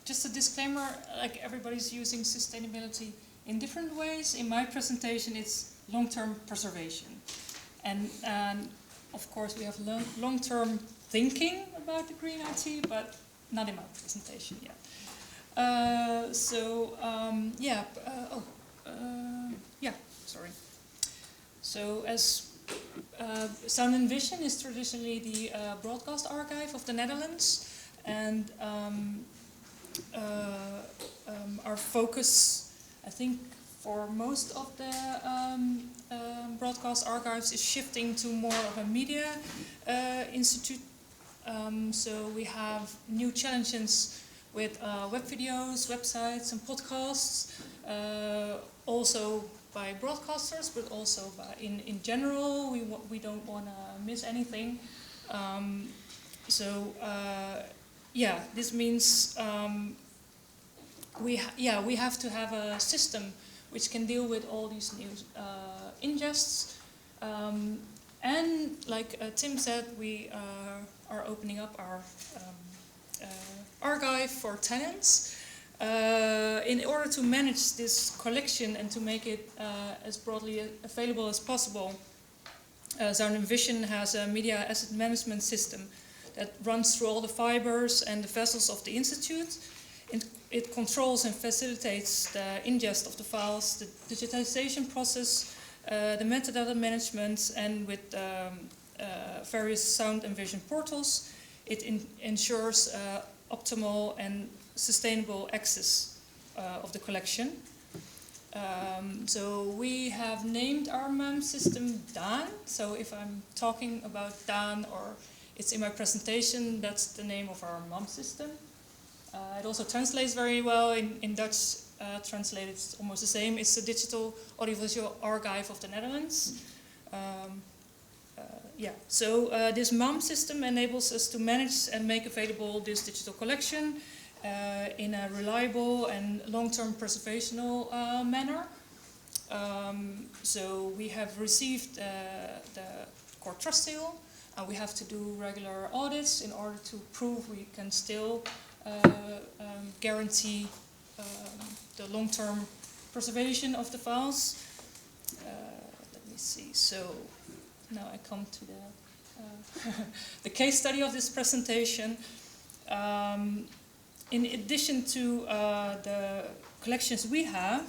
just a disclaimer, like everybody's using sustainability in different ways. In my presentation, it's long-term preservation. And of course, we have long-term thinking about the green IT, but not in my presentation yet. Sorry. So as Sound and Vision is traditionally the broadcast archive of the Netherlands, and our focus, I think, for most of the broadcast archives is shifting to more of a media institute. So we have new challenges with web videos, websites and podcasts, also by broadcasters, but also in general. We don't want to miss anything. This means we have to have a system which can deal with all these new ingests. And like Tim said, we are opening up our archive for tenants. In order to manage this collection and to make it as broadly available as possible, Sound and Vision has a media asset management system that runs through all the fibers and the vessels of the institute. It controls and facilitates the ingest of the files, the digitization process, the metadata management, and with various sound and vision portals, it ensures optimal and sustainable access of the collection. So we have named our MMC system DAN. So if I'm talking about DAN or it's in my presentation, that's the name of our MMC system. It also translates very well in Dutch. Translated, it's almost the same. It's the digital audiovisual archive of the Netherlands. This MMC system enables us to manage and make available this digital collection in a reliable and long-term preservational manner. So we have received the Court Trust Seal, and we have to do regular audits in order to prove we can still guarantee the long-term preservation of the files. Let me see. So now I come to the case study of this presentation. In addition to the collections we have,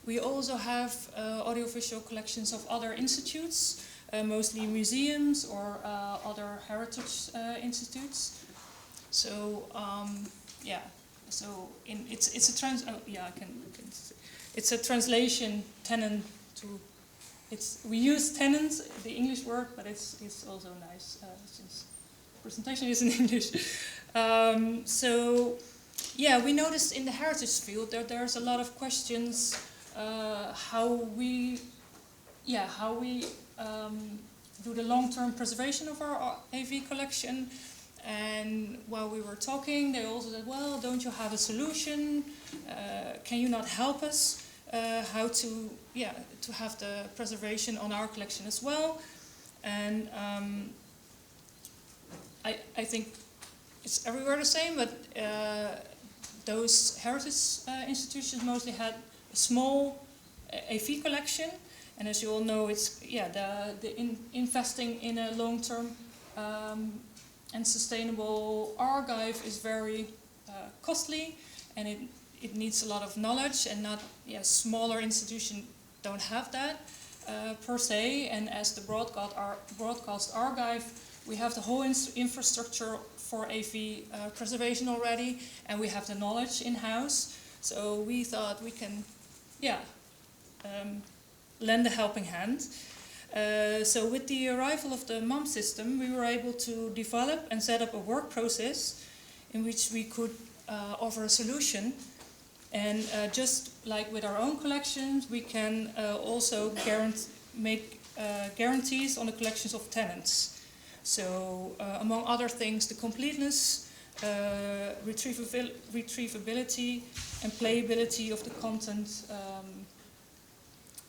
we also have audiovisual collections of other institutes, mostly museums or other heritage institutes. So it's a translation tenant to. We use tenants, the English word, but it's also nice since presentation is in English. We noticed in the heritage field that there's a lot of questions how we do the long-term preservation of our AV collection. And while we were talking, they also said, well, don't you have a solution? Can you not help us how to have the preservation on our collection as well? And I think it's everywhere the same, but those heritage institutions mostly had a small AV collection. And as you all know, it's investing in a long-term and sustainable archive is very costly, and it needs a lot of knowledge, and smaller institutions don't have that per se. And as the broadcast archive, we have the whole infrastructure for AV preservation already, and we have the knowledge in-house. So we thought we can, lend a helping hand. So with the arrival of the MMC system, we were able to develop and set up a work process in which we could offer a solution. And just like with our own collections, we can also make guarantees on the collections of tenants. So among other things, the completeness, retrievability and playability of the content.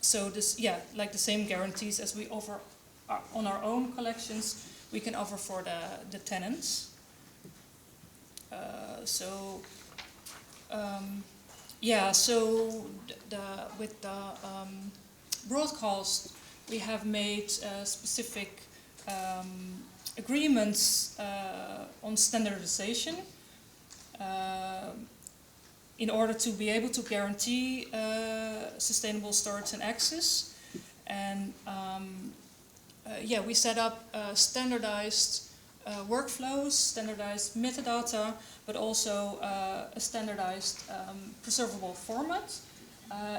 So this, like the same guarantees as we offer on our own collections, we can offer for the tenants. yeah, so with the broadcast, we have made specific agreements on standardization in order to be able to guarantee sustainable storage and access. And yeah, we set up standardized workflows, standardized metadata, but also a standardized preservable format.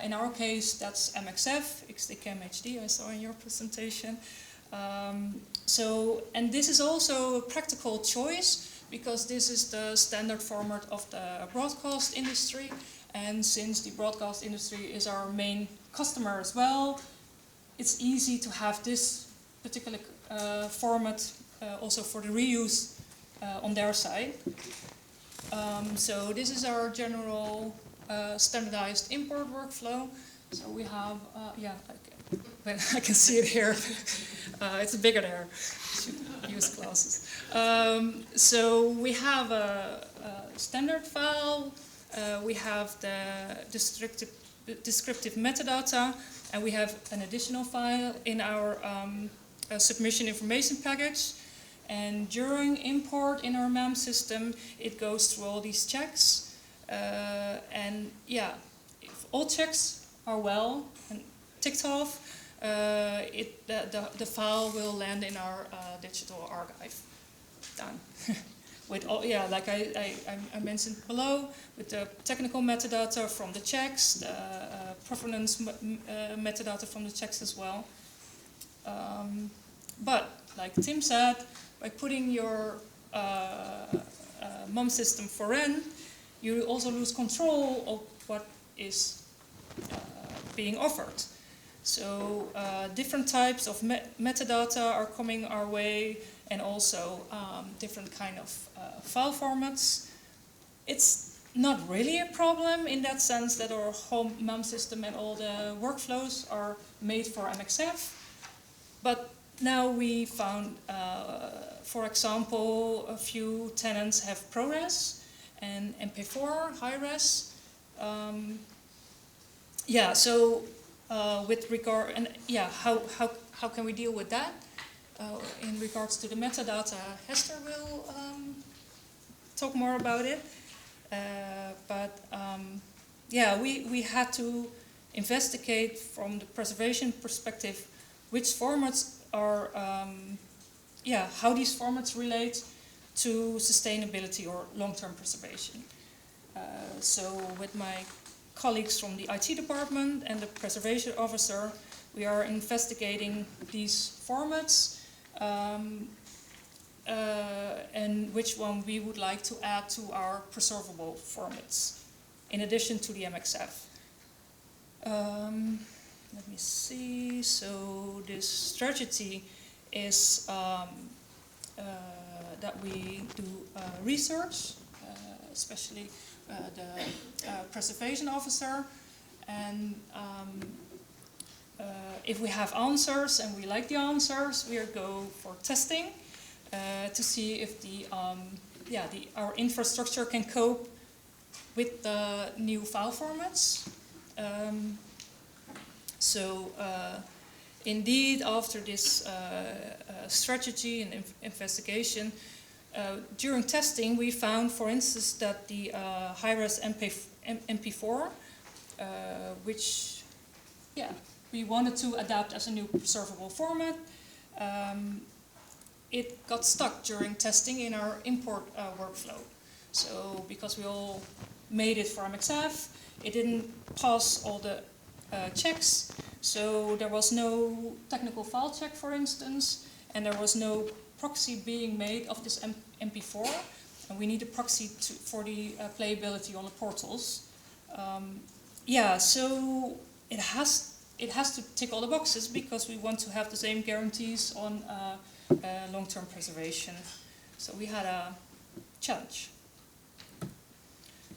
In our case, that's MXF, XDCAM-HD, I saw in your presentation. And this is also a practical choice because this is the standard format of the broadcast industry. And since the broadcast industry is our main customer as well, it's easy to have this particular format also for the reuse on their side. So this is our general standardized import workflow. So we have, yeah, I can see it here. It's bigger there. Should use glasses. So we have a standard file. We have the descriptive metadata, and we have an additional file in our submission information package. And during import in our MAM system, it goes through all these checks. And yeah, if all checks are well and ticked off, the file will land in our digital archive. Done. With all, yeah, like I mentioned below, with the technical metadata from the checks, the provenance metadata from the checks as well. But like Tim said, by putting your MUM system foreign, you also lose control of what is being offered. So different types of metadata are coming our way, and also different kind of file formats. It's not really a problem in that sense that our home MUM system and all the workflows are made for MXF. But now we found, for example, a few tenants have ProRes and MP4 high-res. Yeah, so with regard, and yeah, how can we deal with that? In regards to the metadata, Hester will talk more about it. Yeah, we had to investigate from the preservation perspective which formats are, yeah, how these formats relate to sustainability or long-term preservation. So with my colleagues from the IT department and the preservation officer, we are investigating these formats and which one we would like to add to our preservable formats, in addition to the MXF. Let me see. So this strategy is that we do research, especially the preservation officer, and if we have answers and we like the answers, we go for testing to see if our infrastructure can cope with the new file formats. So indeed, after this strategy and investigation, during testing, we found, for instance, that the high-res MP4, which, yeah, we wanted to adapt as a new preservable format, it got stuck during testing in our import workflow. So because we all made it for MXF, it didn't pass all the checks. So there was no technical file check, for instance, and there was no proxy being made of this MP4, and we need a proxy for the playability on the portals. Yeah, so it has to tick all the boxes because we want to have the same guarantees on long-term preservation. So we had a challenge.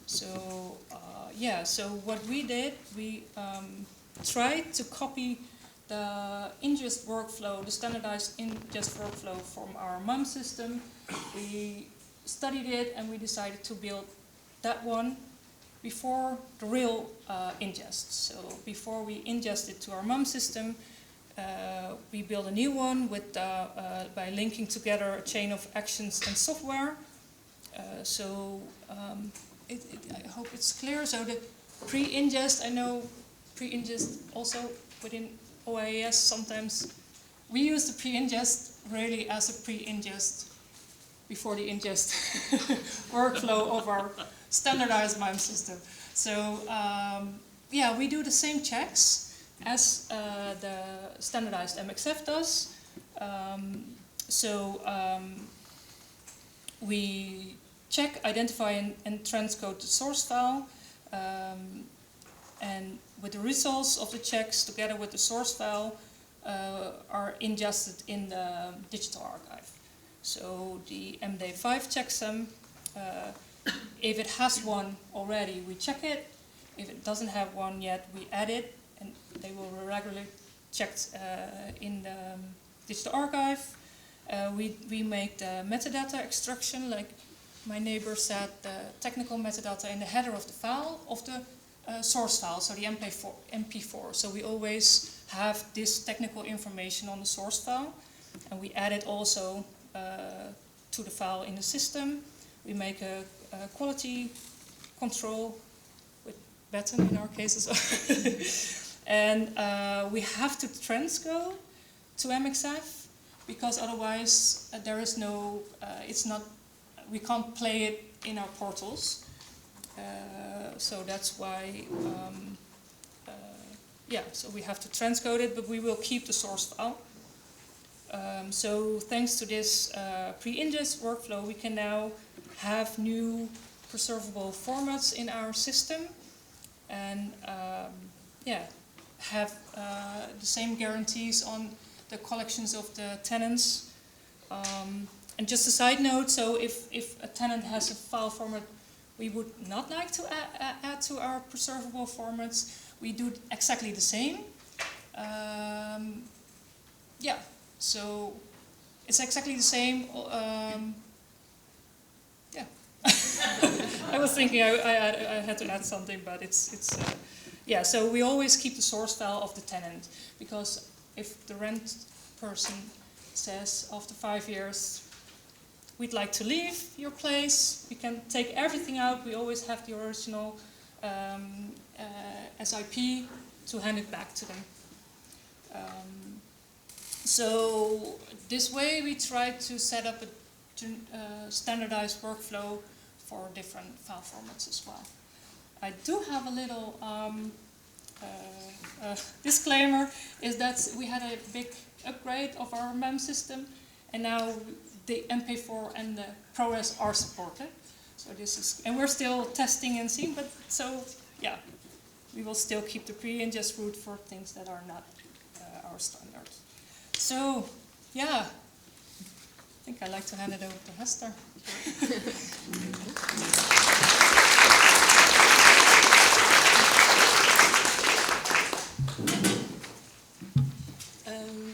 So yeah, so what we did, we tried to copy the ingest workflow, the standardized ingest workflow from our MUM system. We studied it and we decided to build that one before the real ingest. So before we ingest it to our MUM system, we build a new one with by linking together a chain of actions and software. I hope it's clear. So the pre-ingest, I know pre-ingest also within OIAS sometimes we use the pre-ingest really as a pre-ingest before the ingest workflow of our standardized MIME system. So yeah, we do the same checks as the standardized MXF does. We check, identify, and transcode the source file, and with the results of the checks together with the source file are ingested in the digital archive. So the MD5 checksum, if it has one already, we check it. If it doesn't have one yet, we add it, and they will be regularly checked in the digital archive. We make the metadata extraction, like my neighbor said, the technical metadata in the header of the file, of the source file, so the MP4. So we always have this technical information on the source file, and we add it also to the file in the system. We make a quality control with Batten in our case as well. And we have to transcode to MXF, because otherwise there is no, we can't play it in our portals. So that's why, yeah, so we have to transcode it, but we will keep the source file. So thanks to this pre-ingest workflow, we can now have new preservable formats in our system, and yeah, have the same guarantees on the collections of the tenants. And just a side note, so if a tenant has a file format we would not like to add to our preservable formats, we do exactly the same. Yeah, so it's exactly the same. Yeah, I was thinking I had to add something, but it's yeah. So we always keep the source file of the tenant, because if the rent person says after 5 years, we'd like to leave your place, we can take everything out. We always have the original SIP to hand it back to them. So this way we try to set up a standardized workflow for different file formats as well. I do have a little disclaimer, is that we had a big upgrade of our MEM system, and now the MP4 and the ProRes are supported. So this is, and we're still testing and seeing, but so yeah, we will still keep the pre-ingest route for things that are not our standard. So yeah, I think I'd like to hand it over to Hester.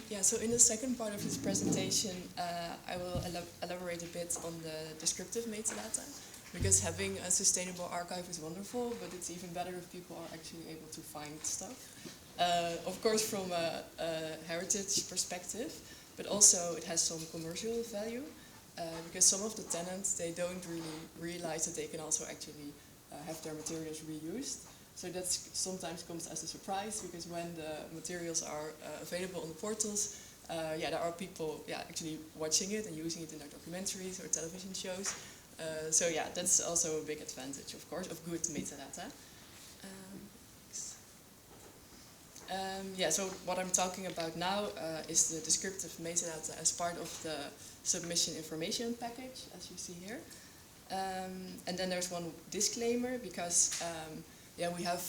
Yeah, so in the second part of this presentation, I will elaborate a bit on the descriptive metadata, because having a sustainable archive is wonderful, but it's even better if people are actually able to find stuff. Of course, from a heritage perspective, but also it has some commercial value, because some of the tenants, they don't really realize that they can also actually have their materials reused. So that sometimes comes as a surprise, because when the materials are available on the portals, yeah, there are people actually watching it and using it in their documentaries or television shows. So yeah, that's also a big advantage, of course, of good metadata. Yeah, so what I'm talking about now is the descriptive metadata as part of the submission information package, as you see here. And then there's one disclaimer, because yeah, we have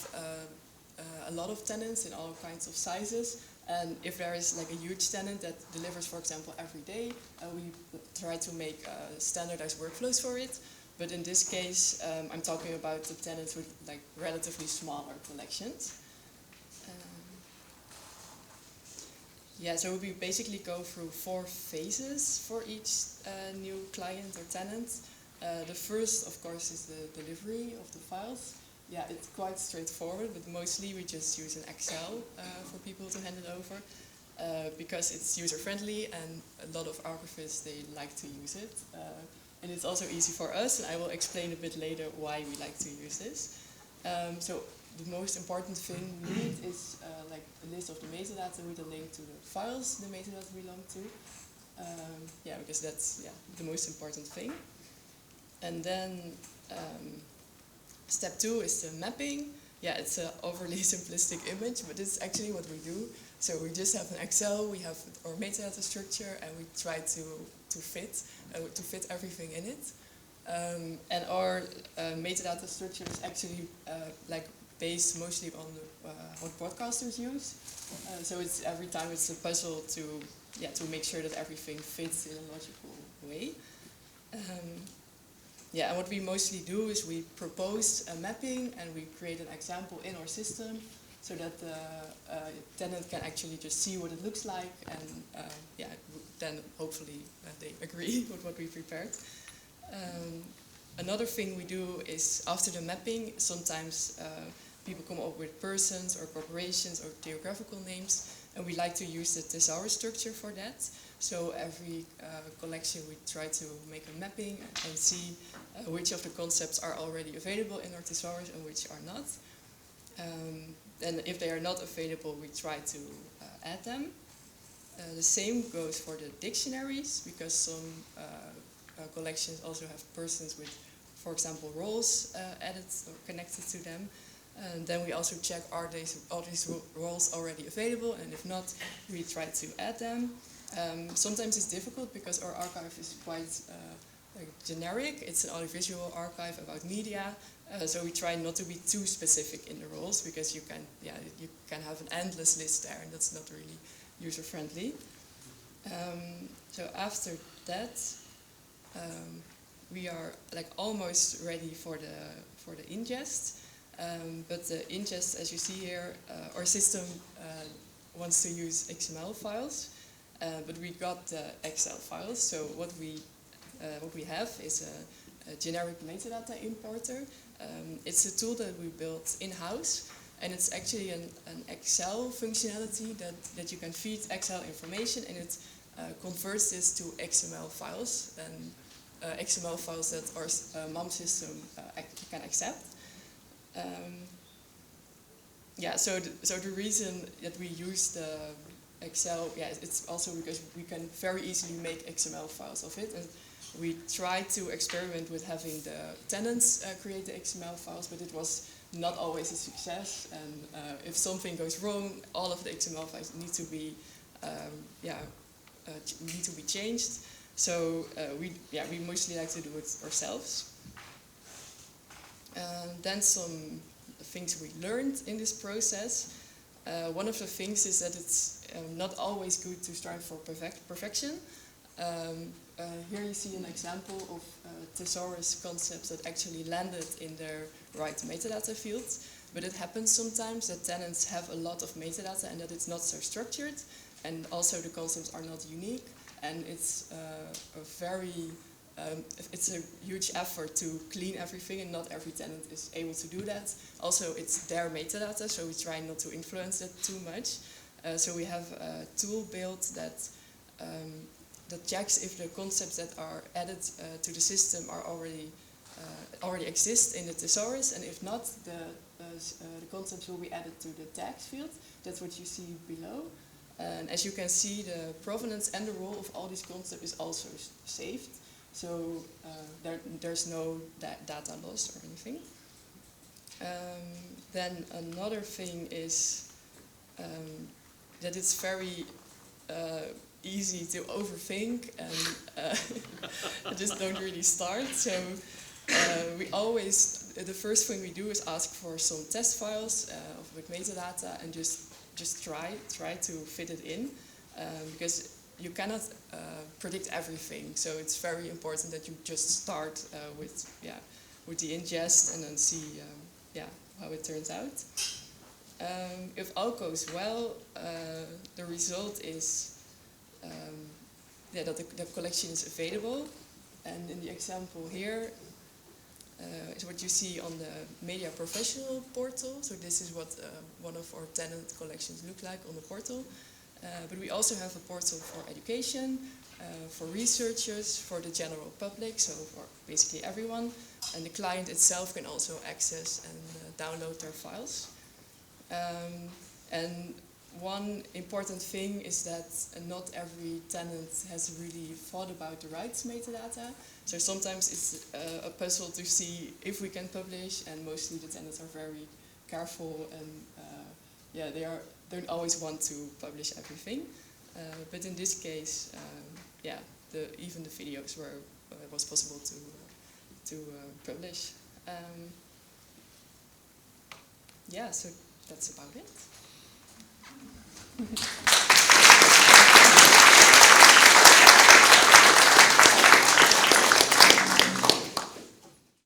a lot of tenants in all kinds of sizes, and if there is like a huge tenant that delivers, for example, every day, we try to make standardized workflows for it. But in this case, I'm talking about the tenants with like relatively smaller collections. Yeah, so we basically go through 4 phases for each new client or tenant. The first, of course, is the delivery of the files. yeah, it's quite straightforward, but mostly we just use an Excel for people to hand it over because it's user-friendly and a lot of archivists, they like to use it. And it's also easy for us, and I will explain a bit later why we like to use this. So the most important thing we need is like a list of the metadata with a link to the files the metadata belong to. Yeah, because that's the most important thing. And then step 2 is the mapping. Yeah, it's an overly simplistic image, but it's actually what we do. So we just have an Excel, we have our metadata structure, and we try to fit everything in it. And our metadata structure is actually like based mostly on what broadcasters use. So it's every time it's a puzzle to make sure that everything fits in a logical way. Yeah, and what we mostly do is we propose a mapping and we create an example in our system so that the tenant can actually just see what it looks like, and then hopefully they agree with what we prepared. Another thing we do is after the mapping, sometimes people come up with persons or corporations or geographical names, and we like to use the thesaurus structure for that. So every collection we try to make a mapping and see which of the concepts are already available in our thesaurus and which are not. And if they are not available, we try to add them. The same goes for the dictionaries, because some collections also have persons with, for example, roles added or connected to them. And then we also check are all these roles already available, and if not, we try to add them. Sometimes it's difficult because our archive is quite like generic. It's an audiovisual archive about media, so we try not to be too specific in the roles, because you can have an endless list there, and that's not really user friendly. So after that, we are like almost ready for the ingest. But the ingest, as you see here, our system wants to use XML files, but we got the Excel files. So what we have is a generic metadata importer. It's a tool that we built in-house, and it's actually an Excel functionality that you can feed Excel information, and it converts this to XML files, and XML files that our MOM system can accept. So the reason that we use the Excel, it's also because we can very easily make XML files of it, and we tried to experiment with having the tenants create the XML files, but it was not always a success, and if something goes wrong, all of the XML files need to be changed. So we mostly like to do it ourselves. Then some things we learned in this process. One of the things is that it's not always good to strive for perfection. Here you see an example of thesaurus concepts that actually landed in their right metadata fields, but it happens sometimes that tenants have a lot of metadata and that it's not so structured, and also the concepts are not unique, and it's it's a huge effort to clean everything, and not every tenant is able to do that. Also, it's their metadata, so we try not to influence it too much. So we have a tool built that checks if the concepts that are added to the system are already exist in the thesaurus, and if not, the concepts will be added to the tags field. That's what you see below. And as you can see, the provenance and the role of all these concepts is also saved. So there's no data loss or anything. Then another thing is that it's very easy to overthink and just don't really start. So the first thing we do is ask for some test files with metadata, and just try to fit it in, because you cannot predict everything. So it's very important that you just start with the ingest and then see how it turns out. If all goes well, the result is that the collection is available. And in the example here, is what you see on the media professional portal. So this is what one of our tenant collections look like on the portal. But we also have a portal for education, for researchers, for the general public, so for basically everyone. And the client itself can also access and download their files. And one important thing is that not every tenant has really thought about the rights metadata. So sometimes it's a puzzle to see if we can publish, and mostly the tenants are very careful and yeah, they don't always want to publish everything. But in this case, yeah, even the videos was possible to publish. Yeah, so that's about it.